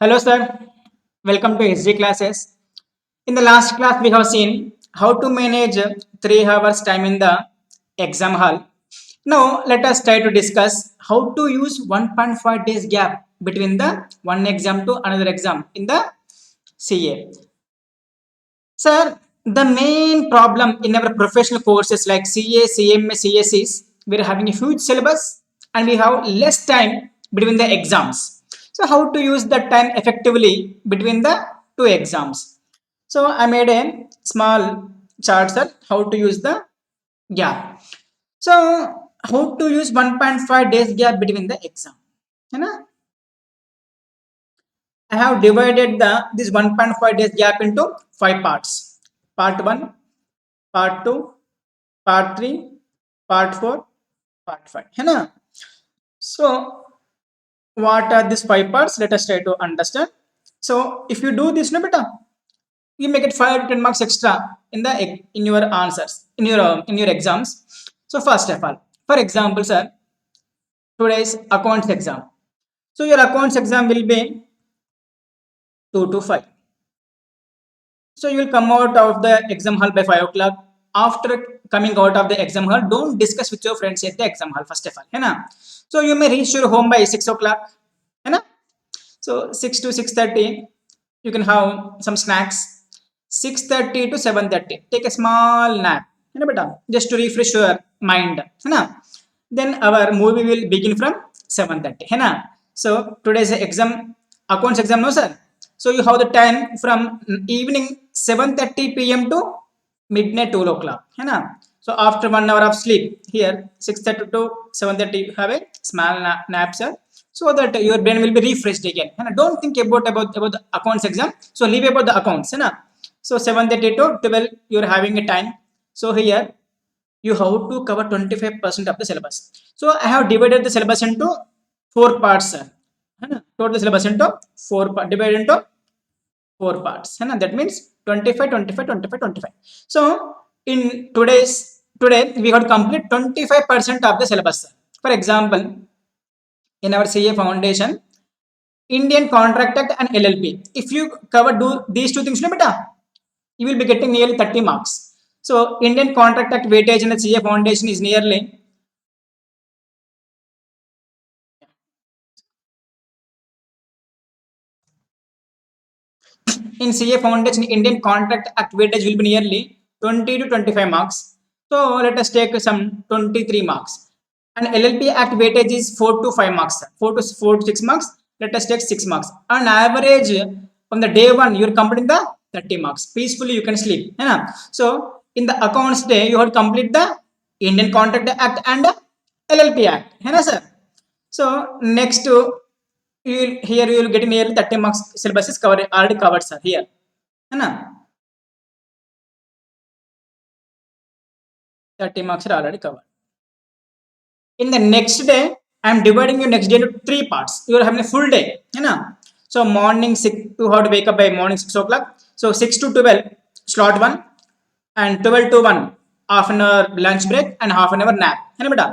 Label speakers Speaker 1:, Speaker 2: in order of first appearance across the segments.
Speaker 1: Hello, sir. Welcome to SG classes. In the last class, we have seen how to manage 3 hours time in the exam hall. Now, let us try to discuss how to use 1.5 days gap between the one exam to another exam in the CA. Sir, the main problem in our professional courses like CA, CMA, CS is we're having a huge syllabus and we have less time between the exams. So, how to use that time effectively between the two exams? So, I made a small chart, sir, how to use the gap. So, how to use 1.5 days gap between the exam? You know, I have divided this 1.5 days gap into 5 parts. Part 1, part 2, part 3, part 4, part 5. है ना? So, what are these 5 parts? Let us try to understand. So, if you do this, no beta, you make it 5 to 10 marks extra in your answers in your exams. So, first of all, for example, sir, today's accounts exam. So, your accounts exam will be 2 to 5. So you will come out of the exam hall by 5 o'clock. After coming out of the exam hall, don't discuss with your friends at the exam hall first of all. है ना? So you may reach your home by 6 o'clock. है ना? So 6 to 6:30, you can have some snacks. 6:30 to 7:30, take a small nap. है ना बेटा? Just to refresh your mind. है ना? Then our movie will begin from 7:30. है ना? So today's exam, accounts exam, no sir. So you have the time from evening 7:30 p.m. to midnight 12 o'clock. है ना? So after 1 hour of sleep, here 6:30 to 7:30 you have a small nap, sir, so that your brain will be refreshed again. है ना? Don't think about the accounts exam. So leave about the accounts. है ना? So 7:30 to 12 you are having a time. So here you have to cover 25% of the syllabus. So I have divided the syllabus into 4 parts, sir. है ना? Total syllabus into 4 parts, divided into 4 parts. है ना? That means 25, 25, 25, 25. So in today we have to complete 25% of the syllabus, sir. For example, in our CA foundation, Indian Contract Act and LLP. If you these two things, no beta, you will be getting nearly 30 marks. So Indian Contract Act weightage in the CA foundation is nearly in CA foundation Indian Contract Act weightage will be nearly 20 to 25 marks. So let us take some 23 marks. And LLP Act weightage is 4 to 5 marks. 4 to 6 marks. Let us take 6 marks. On average, from the day one, you're completing the 30 marks. Peacefully, you can sleep. है ना? So in the accounts day, you have to complete the Indian Contract Act and LLP Act. है ना sir? So next here you will get nearly 30 marks syllabus is covered, already covered, sir, here. है ना? 30 marks are already covered. In the next day, I am dividing your next day into 3 parts. You are having a full day. You know? So morning 6, you have to wake up by morning 6 o'clock. So 6 to 12, slot 1, and 12 to 1, half an hour lunch break and half an hour nap. You know, beta?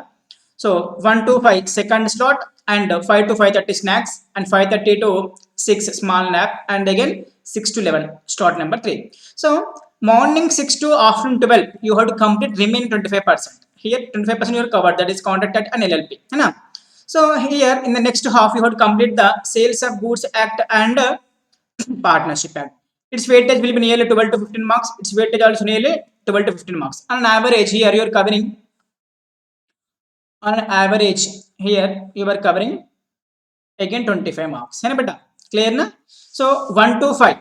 Speaker 1: So 1 to 5, second slot, and 5 to 5:30 snacks, and 5:30 to 6 small nap, and again 6 to 11, slot number 3. So morning 6 to afternoon 12, you have to complete remaining 25%. Here 25% you are covered, that is Contract Act and LLP. है ना? So here in the next half you have to complete the Sales of Goods Act and Partnership Act. Its weightage will be nearly 12 to 15 marks. Its weightage also nearly 12 to 15 marks. On average, here you are covering, on average, here you are covering again 25 marks. है ना बेटा? Clear ना? So 1 to 5,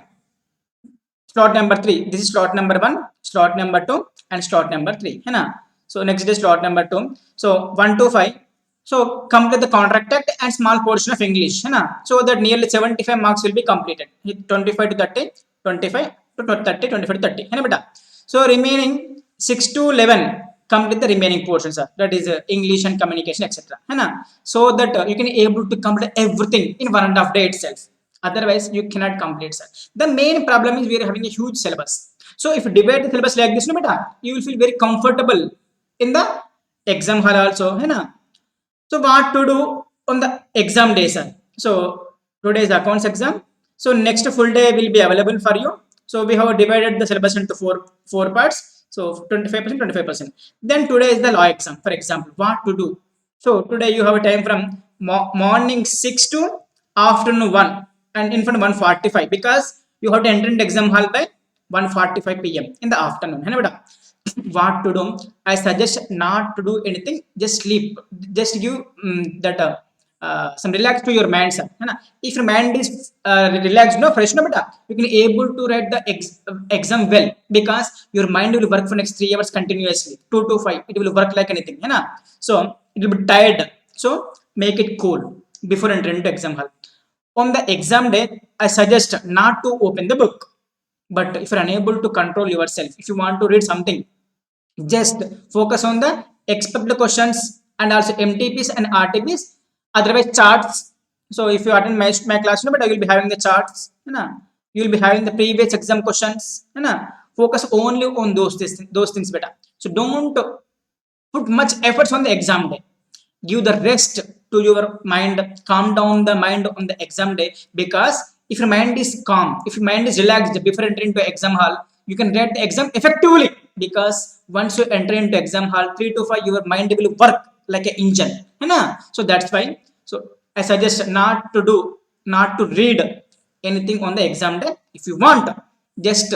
Speaker 1: slot number 3. This is slot number 1, slot number 2, and slot number 3. है ना? So next is slot number 2. So 1 to 5. So complete the Contract Act and small portion of English. है ना? So that nearly 75 marks will be completed. 25 to 30, 25 to 30, 25 to 30. है ना बेटा? So remaining 6 to 11, complete the remaining portions, sir. That is English and communication, etc. है ना? So that you can able to complete everything in 1.5 day itself. Otherwise, you cannot complete, sir. The main problem is we are having a huge syllabus. So if you divide the syllabus like this, no beta, you will feel very comfortable in the exam hall also. है ना? So what to do on the exam day, sir? So today is accounts exam. So next full day will be available for you. So we have divided the syllabus into four parts. So 25%, 25%. Then today is the law exam. For example, what to do? So today you have a time from morning 6 to afternoon 1 and in front 1:45 because you have to enter into exam hall by 1:45 p.m. in the afternoon. What to do? I suggest not to do anything. Just sleep. Just give that some relax to your mind, sir. If your mind is relaxed, no fresh, no, but you can able to write the exam well because your mind will work for next 3 hours continuously, 2 to 5. It will work like anything, so it will be tired. So make it cool before entering into exam hall. On the exam day, I suggest not to open the book. But if you're unable to control yourself, if you want to read something, just focus on the expected questions and also MTPs and RTPs. Otherwise, charts. So if you attend my class, but I will be having the charts. You will be having the previous exam questions. Focus only on those things better. So don't put much efforts on the exam day. Give the rest to your mind. Calm down the mind on the exam day because if your mind is calm, if your mind is relaxed before entering into exam hall, you can write the exam effectively because once you enter into exam hall 3 to 5 your mind will work like an engine, so that's why. So I suggest not to read anything on the exam day. If you want, just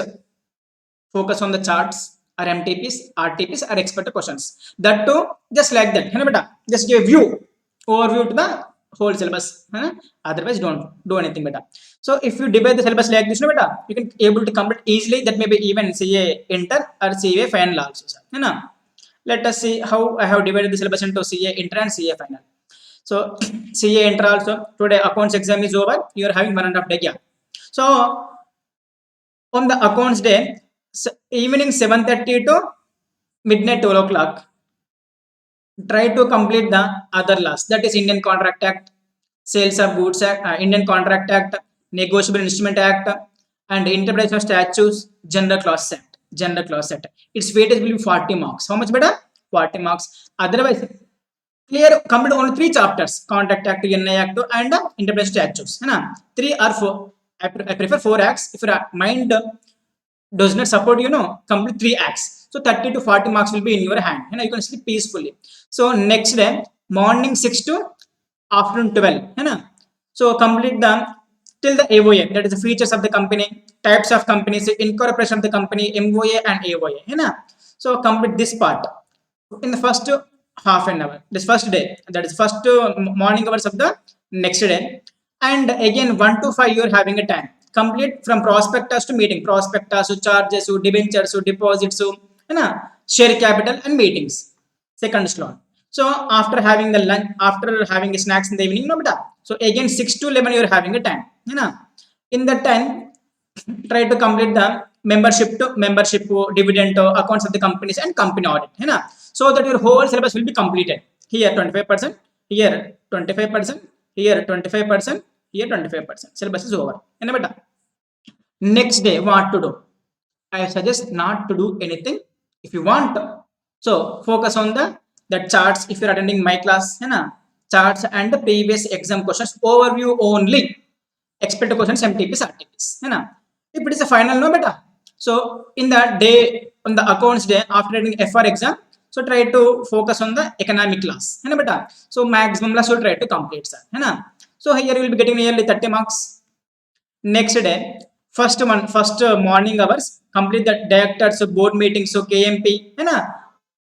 Speaker 1: focus on the charts or MTPs, RTPs or expected questions. That too, just like that. Just give view, overview to the whole syllabus. Otherwise, don't do anything better. So if you divide the syllabus like this, you can able to complete easily. That may be even CA inter or CA final also. Let us see how I have divided the syllabus into CA inter and CA final. So CA inter also today accounts exam is over. You are having 1.5 day gap. So on the accounts day, evening 7:30 to midnight 12 o'clock, try to complete the other laws. That is Indian Contract Act, Sales of Goods Act, Indian Contract Act, Negotiable Instrument Act, and Interpretation of Statutes, General Clause Act. General Clause Act. Its weightage will be 40 marks. How much better? 40 marks. Otherwise, clear complete only 3 chapters: Contract Act, NI Act, and Interpretation Statutes. Three or four. I prefer 4 acts. If your mind does not support, complete 3 acts. So 30 to 40 marks will be in your hand. You can sleep peacefully. So next day, morning 6 to afternoon 12. So complete the till the AOA. That is the features of the company, types of companies, incorporation of the company, MOA and AOA. So complete this part in the first half an hour. This first day. That is first morning hours of the next day. And again 1 to 5 you are having a time complete from prospectus to meeting, prospectus, charges, debentures, deposits, share capital and meetings. Second slot. So after having the lunch, after having snacks in the evening, no beta. So again 6 to 11 you are having a time. In that time, try to complete the membership, dividend, accounts of the companies and company audit. So that your whole syllabus will be completed. Here 25%, here 25%, here 25%, here 25%. Syllabus is over. Next day, what to do? I suggest not to do anything if you want. So focus on the charts if you're attending my class. Charts and the previous exam questions overview only. Expected questions, MTPs, RTPs. If it is a final, no beta. So in the day, on the accounts day after reading FR exam, so try to focus on the economic class. Beta. So maximum class will try to complete, sir. So here you will be getting nearly 30 marks. Next day, first morning hours, complete the directors, so board meetings, so KMP.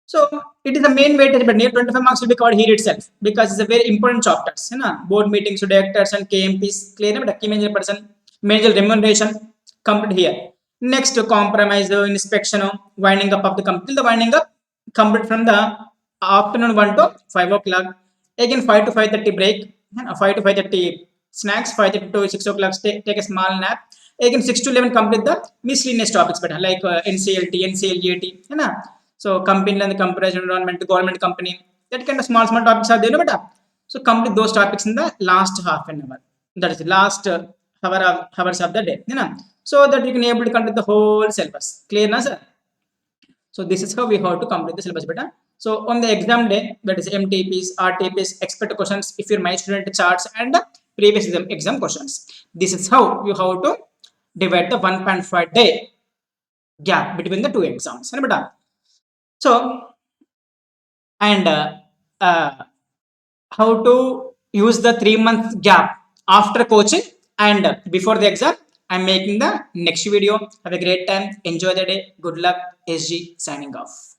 Speaker 1: So it is the main weightage, but near 25 marks will be covered here itself because it's a very important chapters. Board meetings, so directors and KMPs, clear, but key manager person, manager remuneration, complete here. Next, compromise, inspection, winding up of the company, the winding up, complete from the afternoon 1 to 5 o'clock. Again 5 to 5:30 break, 5 to 5:30 snacks, 5:30 to 6 o'clock take a small nap. Again 6 to 11 complete the miscellaneous topics, better like NCLT, NCLGAT. So company and the comparison environment, government company, that kind of small topics are there, no matter. So complete those topics in the last half an hour. That is the last hours of the day. So that you can able to complete the whole syllabus. Clear, na sir? So this is how we have to complete the syllabus better. So on the exam day, that is MTPs, RTPs, expected questions, if you're my student charts and previous exam questions. This is how you have to divide the 1.5 day gap between the two exams. So, and how to use the 3 month gap after coaching and before the exam. I'm making the next video. Have a great time. Enjoy the day. Good luck. SG signing off.